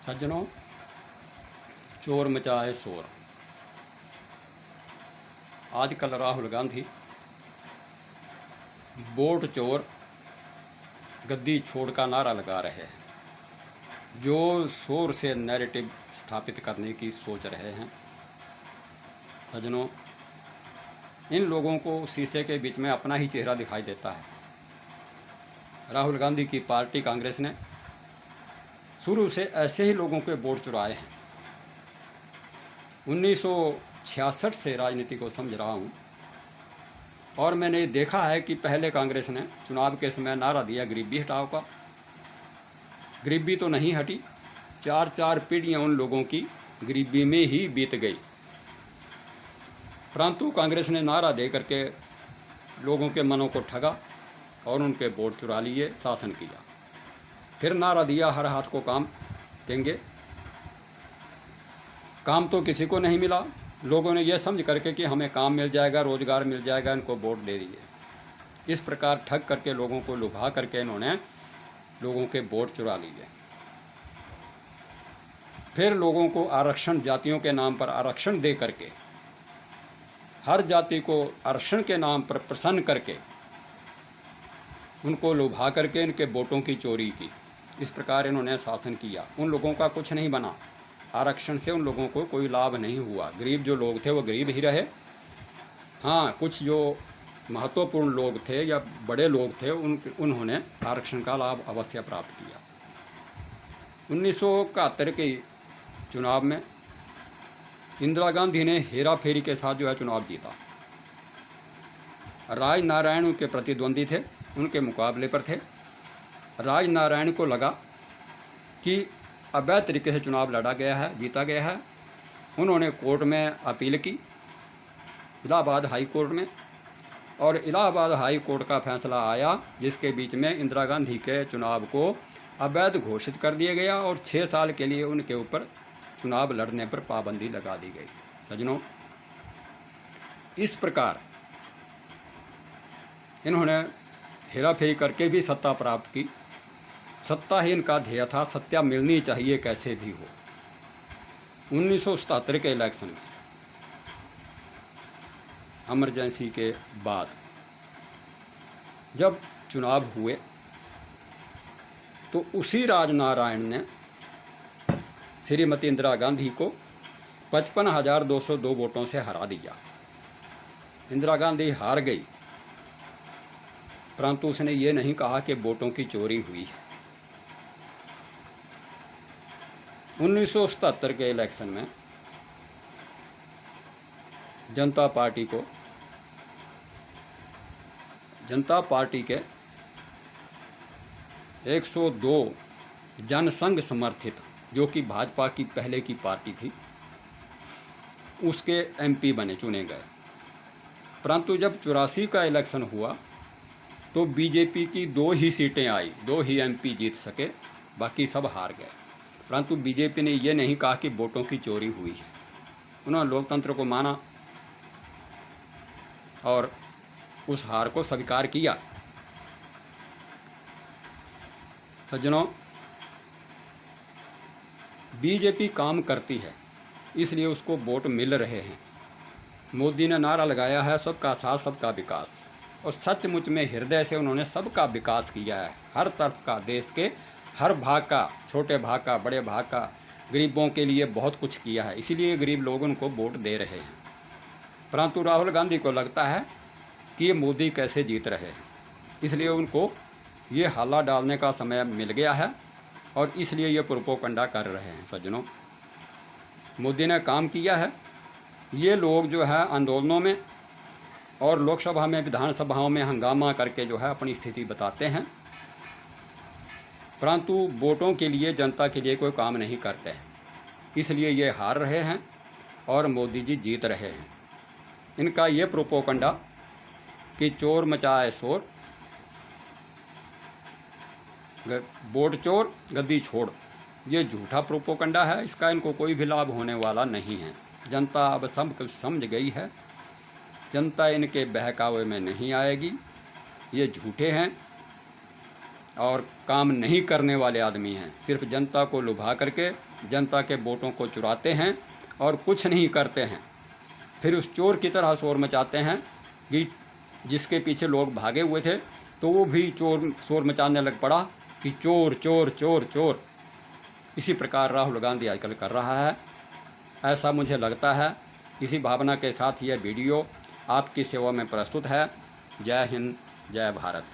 सज्जनों, चोर मचाए शोर। आजकल राहुल गांधी वोट चोर गद्दी छोड़ का नारा लगा रहे हैं, जो शोर से नैरेटिव स्थापित करने की सोच रहे हैं। सज्जनों, इन लोगों को शीशे के बीच में अपना ही चेहरा दिखाई देता है। राहुल गांधी की पार्टी कांग्रेस ने शुरू से ऐसे ही लोगों के वोट चुराए हैं। 1966 से राजनीति को समझ रहा हूँ और मैंने देखा है कि पहले कांग्रेस ने चुनाव के समय नारा दिया, गरीबी हटाओ का। गरीबी तो नहीं हटी, 4 पीढ़ियाँ उन लोगों की गरीबी में ही बीत गई। परंतु कांग्रेस ने नारा दे करके लोगों के मनों को ठगा और उनके वोट चुरा लिए, शासन किया। फिर नारा दिया, हर हाथ को काम देंगे। काम तो किसी को नहीं मिला। लोगों ने यह समझ करके कि हमें काम मिल जाएगा, रोजगार मिल जाएगा, इनको वोट दे दिए। इस प्रकार ठग करके लोगों को लुभा करके इन्होंने लोगों के वोट चुरा लिए। फिर लोगों को आरक्षण, जातियों के नाम पर आरक्षण दे करके, हर जाति को आरक्षण के नाम पर प्रसन्न करके उनको लुभा करके इनके वोटों की चोरी की। इस प्रकार इन्होंने शासन किया। उन लोगों का कुछ नहीं बना, आरक्षण से उन लोगों को कोई लाभ नहीं हुआ। गरीब जो लोग थे वो गरीब ही रहे। हाँ, कुछ जो महत्वपूर्ण लोग थे या बड़े लोग थे उन्होंने आरक्षण का लाभ अवश्य प्राप्त किया। 1971 के चुनाव में इंदिरा गांधी ने हेरा फेरी के साथ जो है चुनाव जीता। राजनारायण उनके प्रतिद्वंदी थे, उनके मुकाबले पर थे। राजनारायण को लगा कि अवैध तरीके से चुनाव लड़ा गया है, जीता गया है। उन्होंने कोर्ट में अपील की, इलाहाबाद हाई कोर्ट में, और इलाहाबाद हाई कोर्ट का फैसला आया जिसके बीच में इंदिरा गांधी के चुनाव को अवैध घोषित कर दिया गया और 6 साल के लिए उनके ऊपर चुनाव लड़ने पर पाबंदी लगा दी गई। सज्जनों, इस प्रकार इन्होंने हेराफेरी करके भी सत्ता प्राप्त की। सत्ता ही इनका ध्येय था, सत्ता मिलनी चाहिए कैसे भी हो। 1977 के इलेक्शन में इमरजेंसी के बाद जब चुनाव हुए तो उसी राजनारायण ने श्रीमती इंदिरा गांधी को 55,202 वोटों से हरा दिया। इंदिरा गांधी हार गई, परंतु उसने ये नहीं कहा कि वोटों की चोरी हुई है। 1977 के इलेक्शन में जनता पार्टी के 102 जनसंघ समर्थित, जो कि भाजपा की पहले की पार्टी थी, उसके एमपी चुने गए। परंतु जब 84 का इलेक्शन हुआ तो बीजेपी की 2 ही सीटें आई, 2 ही एमपी जीत सके, बाकी सब हार गए। परंतु बीजेपी ने यह नहीं कहा कि वोटों की चोरी हुई है। उन्होंने लोकतंत्र को माना और उस हार को स्वीकार किया। सज्जनों, बीजेपी काम करती है, इसलिए उसको वोट मिल रहे हैं। मोदी ने नारा लगाया है, सबका साथ सबका विकास, और सचमुच में हृदय से उन्होंने सबका विकास किया है। हर तरफ का, देश के हर भाग का, छोटे भाग का, बड़े भाग का, गरीबों के लिए बहुत कुछ किया है। इसीलिए गरीब लोग उनको वोट दे रहे हैं। परंतु राहुल गांधी को लगता है कि ये मोदी कैसे जीत रहे हैं, इसलिए उनको ये हल्ला डालने का समय मिल गया है और इसलिए ये प्रोपोगंडा कर रहे हैं। सज्जनों, मोदी ने काम किया है। ये लोग जो है आंदोलनों में और लोकसभा में, विधानसभाओं में हंगामा करके जो है अपनी स्थिति बताते हैं, परंतु वोटों के लिए, जनता के लिए कोई काम नहीं करते हैं। इसलिए ये हार रहे हैं और मोदी जी जीत रहे हैं। इनका ये प्रोपोगंडा कि चोर मचाए शोर, वोट चोर गद्दी छोड़, ये झूठा प्रोपोगंडा है। इसका इनको कोई भी लाभ होने वाला नहीं है। जनता अब सब कुछ समझ गई है। जनता इनके बहकावे में नहीं आएगी। ये झूठे हैं और काम नहीं करने वाले आदमी हैं। सिर्फ जनता को लुभा करके जनता के वोटों को चुराते हैं और कुछ नहीं करते हैं। फिर उस चोर की तरह शोर मचाते हैं कि जिसके पीछे लोग भागे हुए थे तो वो भी शोर मचाने लग पड़ा कि चोर चोर चोर चोर। इसी प्रकार राहुल गांधी आजकल कर रहा है, ऐसा मुझे लगता है। इसी भावना के साथ यह वीडियो आपकी सेवा में प्रस्तुत है। जय हिंद, जय भारत।